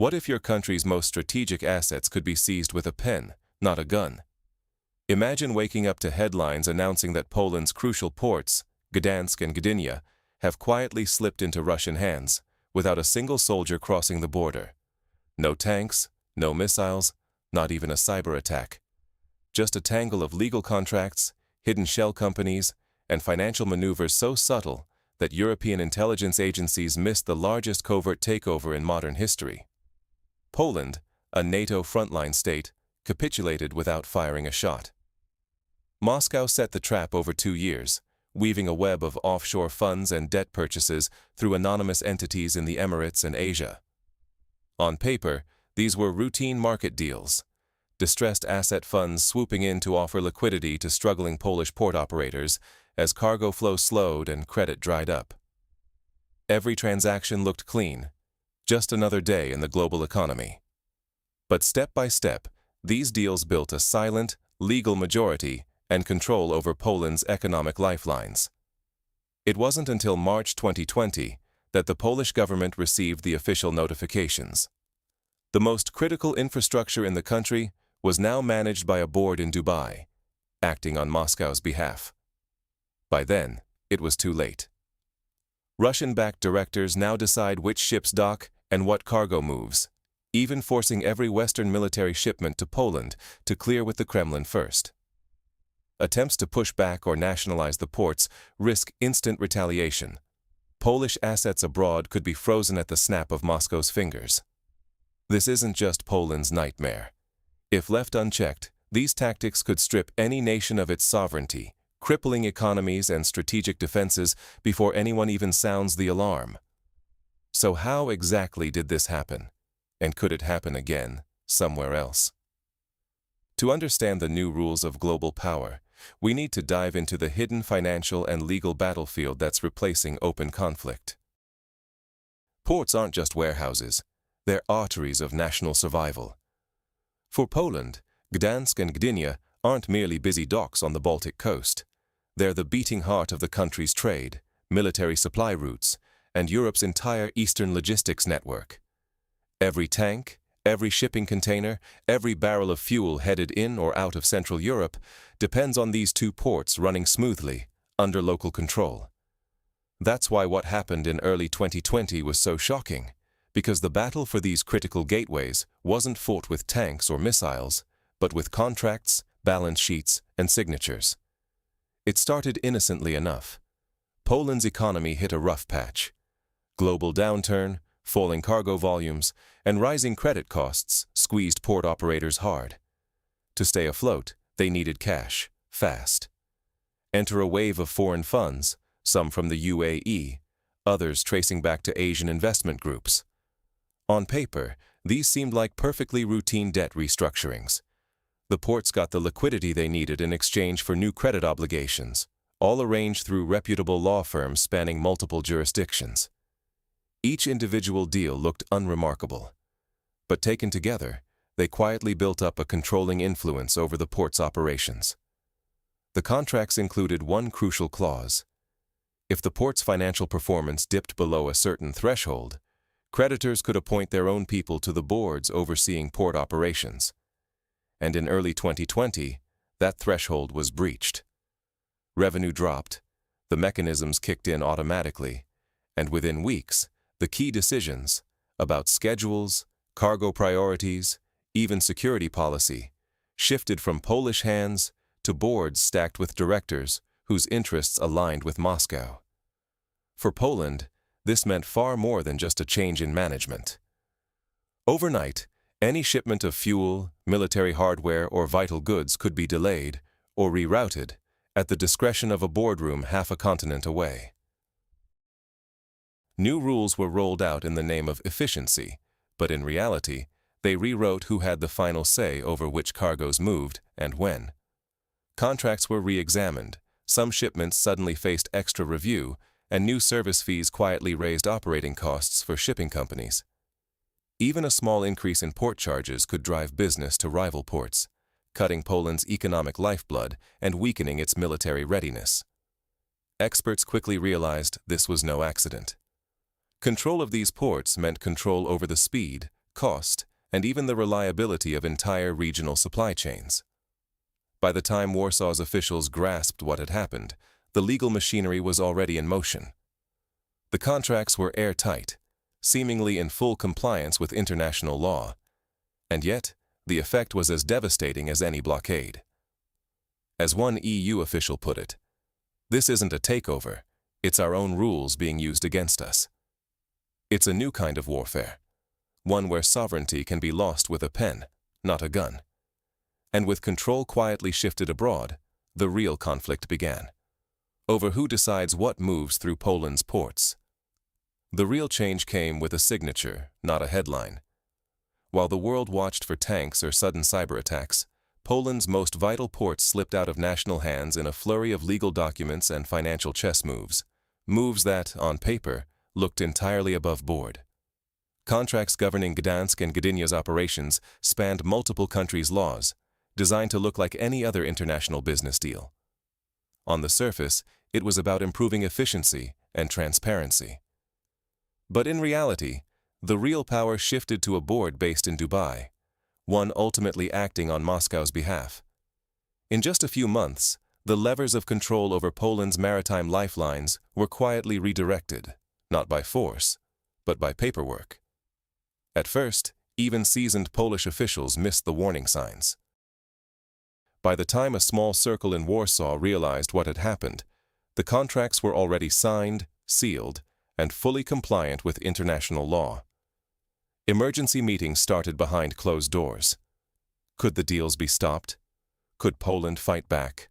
What if your country's most strategic assets could be seized with a pen, not a gun? Imagine waking up to headlines announcing that Poland's crucial ports, Gdansk and Gdynia, have quietly slipped into Russian hands, without a single soldier crossing the border. No tanks, no missiles, not even a cyber attack. Just a tangle of legal contracts, hidden shell companies, and financial maneuvers so subtle that European intelligence agencies missed the largest covert takeover in modern history. Poland, a NATO frontline state, capitulated without firing a shot. Moscow set the trap over 2 years, weaving a web of offshore funds and debt purchases through anonymous entities in the Emirates and Asia. On paper, these were routine market deals, distressed asset funds swooping in to offer liquidity to struggling Polish port operators as cargo flow slowed and credit dried up. Every transaction looked clean, just another day in the global economy. But step by step, these deals built a silent, legal majority and control over Poland's economic lifelines. It wasn't until March 2020 that the Polish government received the official notifications. The most critical infrastructure in the country was now managed by a board in Dubai, acting on Moscow's behalf. By then, it was too late. Russian-backed directors now decide which ships dock and what cargo moves, even forcing every Western military shipment to Poland to clear with the Kremlin first. Attempts to push back or nationalize the ports risk instant retaliation. Polish assets abroad could be frozen at the snap of Moscow's fingers. This isn't just Poland's nightmare. If left unchecked, these tactics could strip any nation of its sovereignty, crippling economies and strategic defenses before anyone even sounds the alarm. So how exactly did this happen? And could it happen again, somewhere else? To understand the new rules of global power, we need to dive into the hidden financial and legal battlefield that's replacing open conflict. Ports aren't just warehouses, they're arteries of national survival. For Poland, Gdansk and Gdynia aren't merely busy docks on the Baltic coast. They're the beating heart of the country's trade, military supply routes, and Europe's entire eastern logistics network. Every tank, every shipping container, every barrel of fuel headed in or out of Central Europe depends on these two ports running smoothly, under local control. That's why what happened in early 2020 was so shocking, because the battle for these critical gateways wasn't fought with tanks or missiles, but with contracts, balance sheets, and signatures. It started innocently enough. Poland's economy hit a rough patch. Global downturn, falling cargo volumes, and rising credit costs squeezed port operators hard. To stay afloat, they needed cash, fast. Enter a wave of foreign funds, some from the UAE, others tracing back to Asian investment groups. On paper, these seemed like perfectly routine debt restructurings. The ports got the liquidity they needed in exchange for new credit obligations, all arranged through reputable law firms spanning multiple jurisdictions. Each individual deal looked unremarkable, but taken together, they quietly built up a controlling influence over the port's operations. The contracts included one crucial clause. If the port's financial performance dipped below a certain threshold, creditors could appoint their own people to the boards overseeing port operations. And in early 2020, that threshold was breached. Revenue dropped, the mechanisms kicked in automatically, and within weeks, the key decisions about schedules, cargo priorities, even security policy shifted from Polish hands to boards stacked with directors whose interests aligned with Moscow. For Poland, this meant far more than just a change in management. Overnight, any shipment of fuel, military hardware, or vital goods could be delayed or rerouted at the discretion of a boardroom half a continent away. New rules were rolled out in the name of efficiency, but in reality, they rewrote who had the final say over which cargoes moved and when. Contracts were re-examined, some shipments suddenly faced extra review, and new service fees quietly raised operating costs for shipping companies. Even a small increase in port charges could drive business to rival ports, cutting Poland's economic lifeblood and weakening its military readiness. Experts quickly realized this was no accident. Control of these ports meant control over the speed, cost, and even the reliability of entire regional supply chains. By the time Warsaw's officials grasped what had happened, the legal machinery was already in motion. The contracts were airtight, seemingly in full compliance with international law, and yet the effect was as devastating as any blockade. As one EU official put it, "This isn't a takeover, it's our own rules being used against us." It's a new kind of warfare, one where sovereignty can be lost with a pen, not a gun. And with control quietly shifted abroad, the real conflict began, over who decides what moves through Poland's ports. The real change came with a signature, not a headline. While the world watched for tanks or sudden cyberattacks, Poland's most vital ports slipped out of national hands in a flurry of legal documents and financial chess moves, moves that, on paper, looked entirely above board. Contracts governing Gdansk and Gdynia's operations spanned multiple countries' laws, designed to look like any other international business deal. On the surface, it was about improving efficiency and transparency. But in reality, the real power shifted to a board based in Dubai, one ultimately acting on Moscow's behalf. In just a few months, the levers of control over Poland's maritime lifelines were quietly redirected, not by force, but by paperwork. At first, even seasoned Polish officials missed the warning signs. By the time a small circle in Warsaw realized what had happened, the contracts were already signed, sealed, and fully compliant with international law. Emergency meetings started behind closed doors. Could the deals be stopped? Could Poland fight back?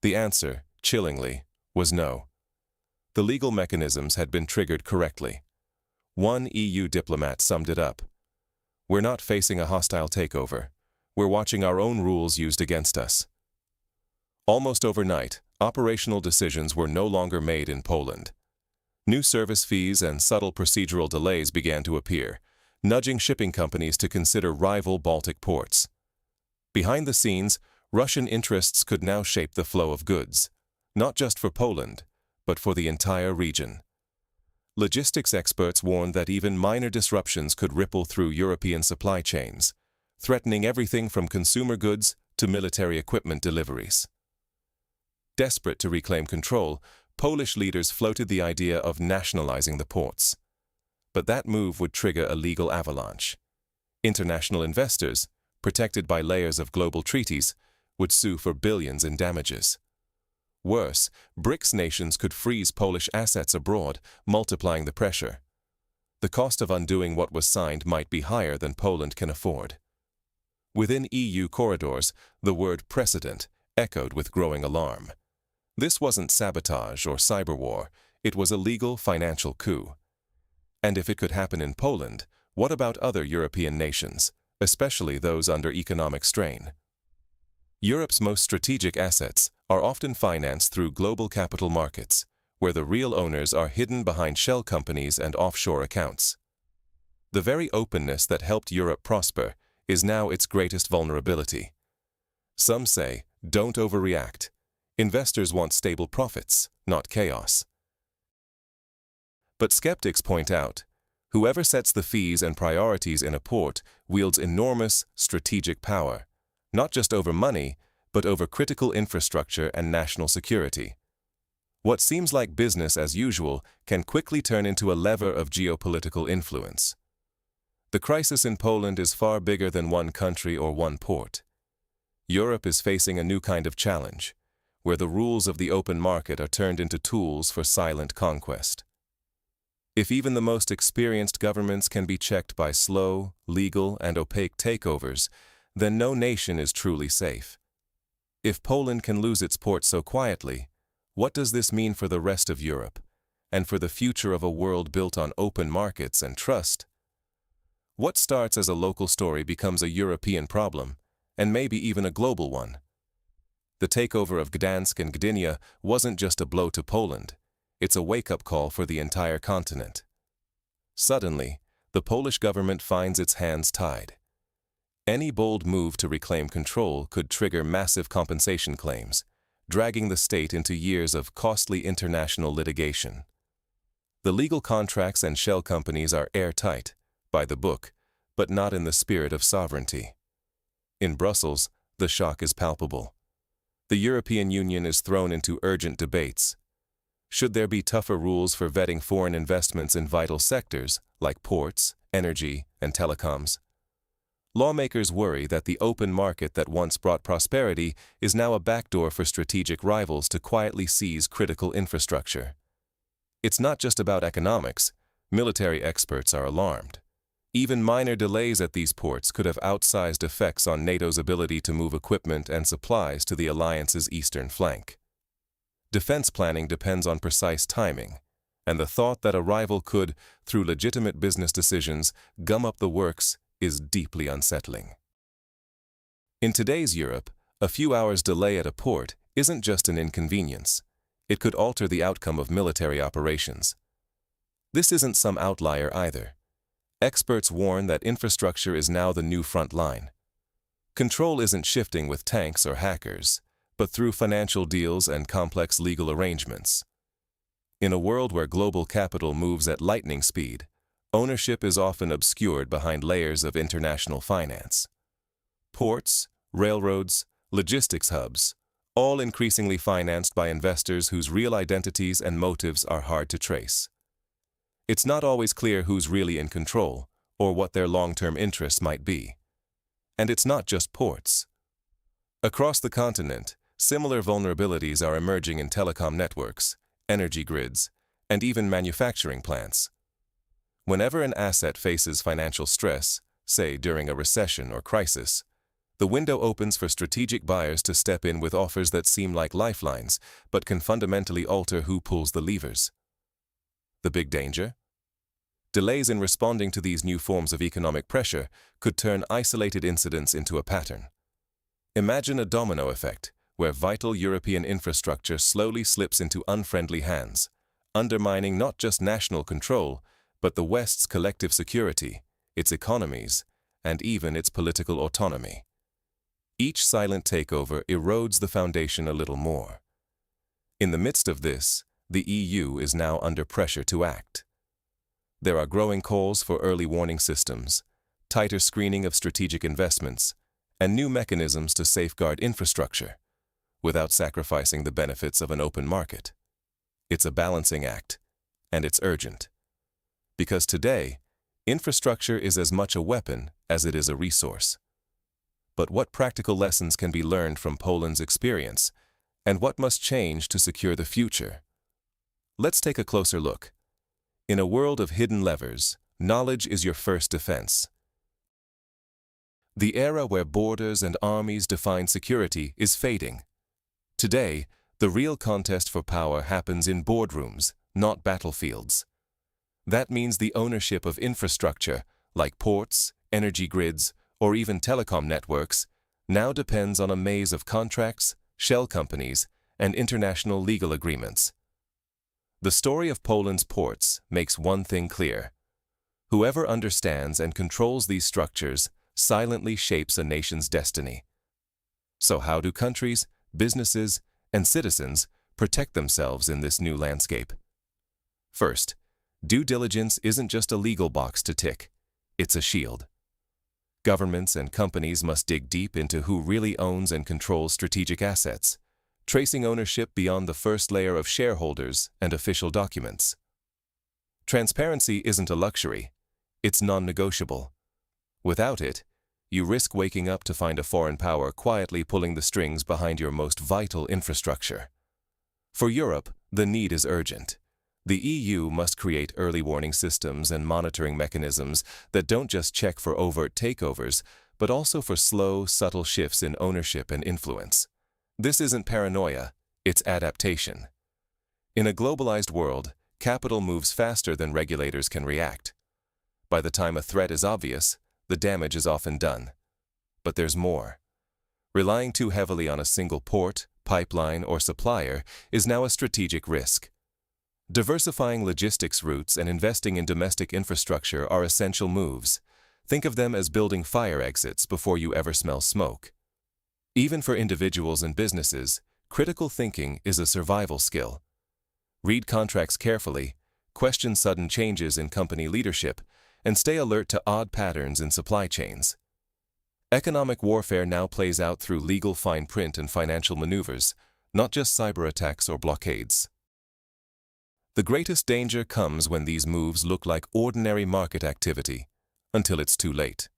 The answer, chillingly, was no. The legal mechanisms had been triggered correctly. One EU diplomat summed it up. "We're not facing a hostile takeover. We're watching our own rules used against us." Almost overnight, operational decisions were no longer made in Poland. New service fees and subtle procedural delays began to appear, nudging shipping companies to consider rival Baltic ports. Behind the scenes, Russian interests could now shape the flow of goods, not just for Poland, but for the entire region. Logistics experts warned that even minor disruptions could ripple through European supply chains, threatening everything from consumer goods to military equipment deliveries. Desperate to reclaim control, Polish leaders floated the idea of nationalizing the ports. But that move would trigger a legal avalanche. International investors, protected by layers of global treaties, would sue for billions in damages. Worse, BRICS nations could freeze Polish assets abroad, multiplying the pressure. The cost of undoing what was signed might be higher than Poland can afford. Within EU corridors, the word precedent echoed with growing alarm. This wasn't sabotage or cyberwar, it was a legal financial coup. And if it could happen in Poland, what about other European nations, especially those under economic strain? Europe's most strategic assets are often financed through global capital markets, where the real owners are hidden behind shell companies and offshore accounts. The very openness that helped Europe prosper is now its greatest vulnerability. Some say, don't overreact. Investors want stable profits, not chaos. But skeptics point out, whoever sets the fees and priorities in a port wields enormous strategic power, not just over money, but over critical infrastructure and national security. What seems like business as usual can quickly turn into a lever of geopolitical influence. The crisis in Poland is far bigger than one country or one port. Europe is facing a new kind of challenge, where the rules of the open market are turned into tools for silent conquest. If even the most experienced governments can be checked by slow, legal, and opaque takeovers, then no nation is truly safe. If Poland can lose its ports so quietly, what does this mean for the rest of Europe, and for the future of a world built on open markets and trust? What starts as a local story becomes a European problem, and maybe even a global one. The takeover of Gdansk and Gdynia wasn't just a blow to Poland, it's a wake-up call for the entire continent. Suddenly, the Polish government finds its hands tied. Any bold move to reclaim control could trigger massive compensation claims, dragging the state into years of costly international litigation. The legal contracts and shell companies are airtight, by the book, but not in the spirit of sovereignty. In Brussels, the shock is palpable. The European Union is thrown into urgent debates. Should there be tougher rules for vetting foreign investments in vital sectors, like ports, energy, and telecoms? Lawmakers worry that the open market that once brought prosperity is now a backdoor for strategic rivals to quietly seize critical infrastructure. It's not just about economics. Military experts are alarmed. Even minor delays at these ports could have outsized effects on NATO's ability to move equipment and supplies to the alliance's eastern flank. Defense planning depends on precise timing, and the thought that a rival could, through legitimate business decisions, gum up the works is deeply unsettling. In today's Europe, a few hours' delay at a port isn't just an inconvenience. It could alter the outcome of military operations. This isn't some outlier either. Experts warn that infrastructure is now the new front line. Control isn't shifting with tanks or hackers, but through financial deals and complex legal arrangements. In a world where global capital moves at lightning speed, ownership is often obscured behind layers of international finance. Ports, railroads, logistics hubs, all increasingly financed by investors whose real identities and motives are hard to trace. It's not always clear who's really in control or what their long-term interests might be. And it's not just ports. Across the continent, similar vulnerabilities are emerging in telecom networks, energy grids, and even manufacturing plants. Whenever an asset faces financial stress, say during a recession or crisis, the window opens for strategic buyers to step in with offers that seem like lifelines, but can fundamentally alter who pulls the levers. The big danger? Delays in responding to these new forms of economic pressure could turn isolated incidents into a pattern. Imagine a domino effect, where vital European infrastructure slowly slips into unfriendly hands, undermining not just national control, but the West's collective security, its economies, and even its political autonomy. Each silent takeover erodes the foundation a little more. In the midst of this, the EU is now under pressure to act. There are growing calls for early warning systems, tighter screening of strategic investments, and new mechanisms to safeguard infrastructure, without sacrificing the benefits of an open market. It's a balancing act, and it's urgent. Because today, infrastructure is as much a weapon as it is a resource. But what practical lessons can be learned from Poland's experience, and what must change to secure the future? Let's take a closer look. In a world of hidden levers, knowledge is your first defense. The era where borders and armies define security is fading. Today, the real contest for power happens in boardrooms, not battlefields. That means the ownership of infrastructure, like ports, energy grids, or even telecom networks, now depends on a maze of contracts, shell companies, and international legal agreements. The story of Poland's ports makes one thing clear. Whoever understands and controls these structures silently shapes a nation's destiny. So how do countries, businesses, and citizens protect themselves in this new landscape? First, due diligence isn't just a legal box to tick, it's a shield. Governments and companies must dig deep into who really owns and controls strategic assets, tracing ownership beyond the first layer of shareholders and official documents. Transparency isn't a luxury, it's non-negotiable. Without it, you risk waking up to find a foreign power quietly pulling the strings behind your most vital infrastructure. For Europe, the need is urgent. The EU must create early warning systems and monitoring mechanisms that don't just check for overt takeovers, but also for slow, subtle shifts in ownership and influence. This isn't paranoia, it's adaptation. In a globalized world, capital moves faster than regulators can react. By the time a threat is obvious, the damage is often done. But there's more. Relying too heavily on a single port, pipeline, or supplier is now a strategic risk. Diversifying logistics routes and investing in domestic infrastructure are essential moves. Think of them as building fire exits before you ever smell smoke. Even for individuals and businesses, critical thinking is a survival skill. Read contracts carefully, question sudden changes in company leadership, and stay alert to odd patterns in supply chains. Economic warfare now plays out through legal fine print and financial maneuvers, not just cyberattacks or blockades. The greatest danger comes when these moves look like ordinary market activity, until it's too late.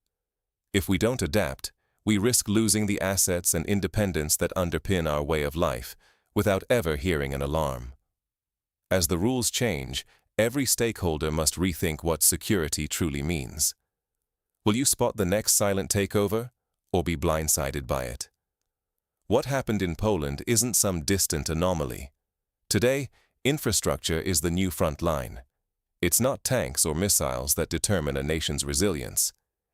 If we don't adapt, we risk losing the assets and independence that underpin our way of life, without ever hearing an alarm. As the rules change, every stakeholder must rethink what security truly means. Will you spot the next silent takeover, or be blindsided by it? What happened in Poland isn't some distant anomaly. Today, infrastructure is the new front line. It's not tanks or missiles that determine a nation's resilience.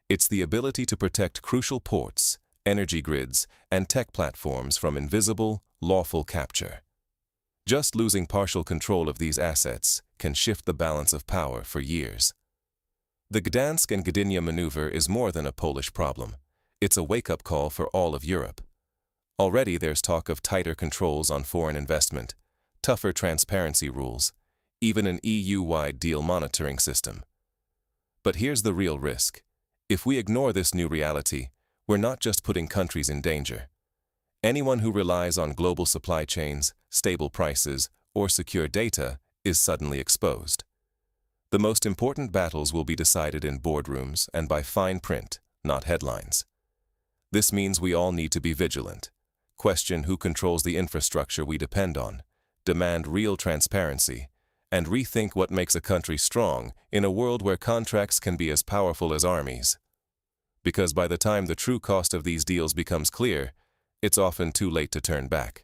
It's the ability to protect crucial ports, energy grids, and tech platforms from invisible, lawful capture. Just losing partial control of these assets can shift the balance of power for years. The Gdansk and Gdynia maneuver is more than a Polish problem. It's a wake-up call for all of Europe. Already there's talk of tighter controls on foreign investment, tougher transparency rules, even an EU-wide deal monitoring system. But here's the real risk. If we ignore this new reality, we're not just putting countries in danger. Anyone who relies on global supply chains, stable prices, or secure data is suddenly exposed. The most important battles will be decided in boardrooms and by fine print, not headlines. This means we all need to be vigilant, question who controls the infrastructure we depend on, demand real transparency, and rethink what makes a country strong in a world where contracts can be as powerful as armies. Because by the time the true cost of these deals becomes clear, it's often too late to turn back.